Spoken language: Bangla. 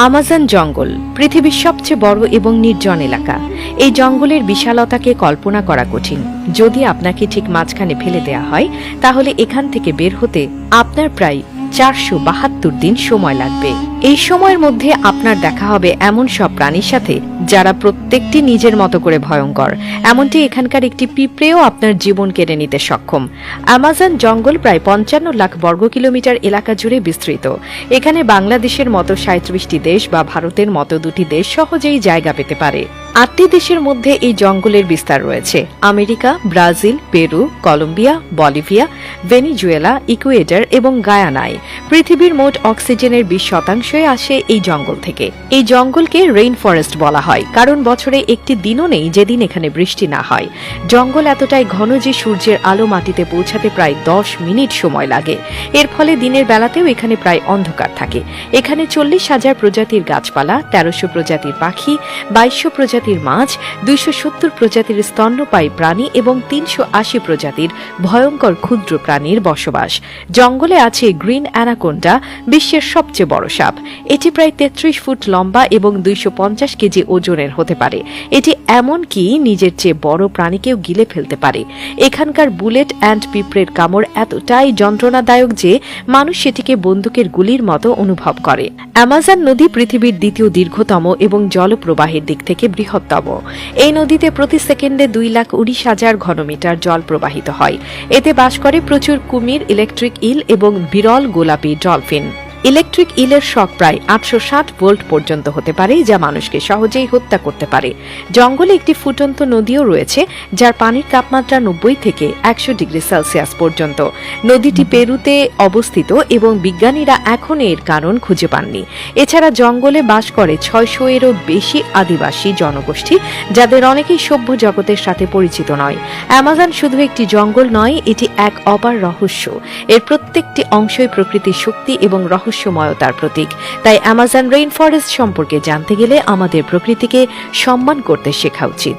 আমাজন জঙ্গল পৃথিবীর সবচেয়ে বড় এবং নির্জন এলাকা। এই জঙ্গলের বিশালতাকে কল্পনা করা কঠিন। যদি আপনাকে ঠিক মাঝখানে ফেলে দেয়া হয়, তাহলে এখান থেকে বের হতে আপনার প্রায় 472 দিন সময় লাগবে। এই সময়ের মধ্যে আপনার দেখা হবে এমন সব প্রাণীর সাথে যারা প্রত্যেকটি নিজের মতো করে ভয়ঙ্কর। এমনটি এখানকার একটি পিঁপড়েও আপনার জীবন কেড়ে নিতে সক্ষম। আমাজন জঙ্গল প্রায় 55 লাখ বর্গ কিলোমিটার এলাকা জুড়ে বিস্তৃত। এখানে বাংলাদেশের মতো 37টি দেশ বা ভারতের মতো 2টি দেশ সহজেই জায়গা পেতে পারে। 8টি দেশের মধ্যে এই জঙ্গলের বিস্তার রয়েছে: America, Brazil, Peru, Colombia, Bolivia, Venezuela, Ecuador এবং গায়ানায়। পৃথিবীর মোট অক্সিজেনের 20% আসে এই জঙ্গল থেকে। এই জঙ্গলকে রেইন ফরেস্ট বলা হয়, কারণ বছরে একটি দিনও নেই যেদিন এখানে বৃষ্টি না হয়। জঙ্গল এতটাই ঘন যে সূর্যের আলো মাটিতে পৌঁছাতে প্রায় 10 মিনিট সময় লাগে। এর ফলে দিনের বেলাতেও এখানে প্রায় অন্ধকার থাকে। এখানে 40,000 প্রজাতির গাছপালা, 1300 প্রজাতির পাখি, 2200 প্রজাতির মাছ, 270 প্রজাতির স্তন্যপায়ী প্রাণী এবং 380 প্রজাতির ভয়ঙ্কর ক্ষুদ্র প্রাণীর বসবাস। জঙ্গলে আছে গ্রিন অ্যানাকোন্ডা, বিশ্বের সবচেয়ে বড় সাপ। এটি প্রায় 33 ফুট লম্বা এবং 250 কেজি ওজনের হতে পারে। এটি এমনকি নিজের চেয়ে বড় প্রাণীকেও গিলে ফেলতে পারে। এখানকার বুলেট অ্যান্ড পিঁপড়ের কামড় এতটাই যন্ত্রণাদায়ক যে মানুষ সেটিকে বন্দুকের গুলির মতো অনুভব করে। অ্যামাজন নদী পৃথিবীর দ্বিতীয় দীর্ঘতম এবং জলপ্রবাহের দিক থেকে বৃহত্তম। এই নদীতে প্রতি সেকেন্ডে 2,19,000 ঘনমিটার জল প্রবাহিত হয়। এতে বাস করে প্রচুর কুমির, ইলেকট্রিক ইল এবং বিরল গোলাপি ডলফিন। ইলেকট্রিক ইলের শক প্রায় 860 ভোল্ট পর্যন্ত হতে পারে, যা মানুষকে সহজেই হত্যা করতে পারে। জঙ্গলে একটি ফুটন্ত নদীও রয়েছে, যার পানির তাপমাত্রা 90 থেকে 100 ডিগ্রি সেলসিয়াস পর্যন্ত। নদীটি পেরুতে অবস্থিত এবং বিজ্ঞানীরা এখন এর কারণ খুঁজে পাননি। এছাড়া জঙ্গলে বাস করে 600-এরও বেশি আদিবাসী জনগোষ্ঠী, যাদের অনেকেই সভ্য জগতের সাথে পরিচিত নয়। অ্যামাজন শুধু একটি জঙ্গল নয়, এটি এক অপার রহস্য। এর প্রত্যেকটি অংশই প্রকৃতির শক্তি এবং রহস্যময়তার প্রতীক। তাই অ্যামাজন রেইন ফরেস্ট সম্পর্কে জানতে গেলে আমাদের প্রকৃতিকে সম্মান করতে শেখা উচিত।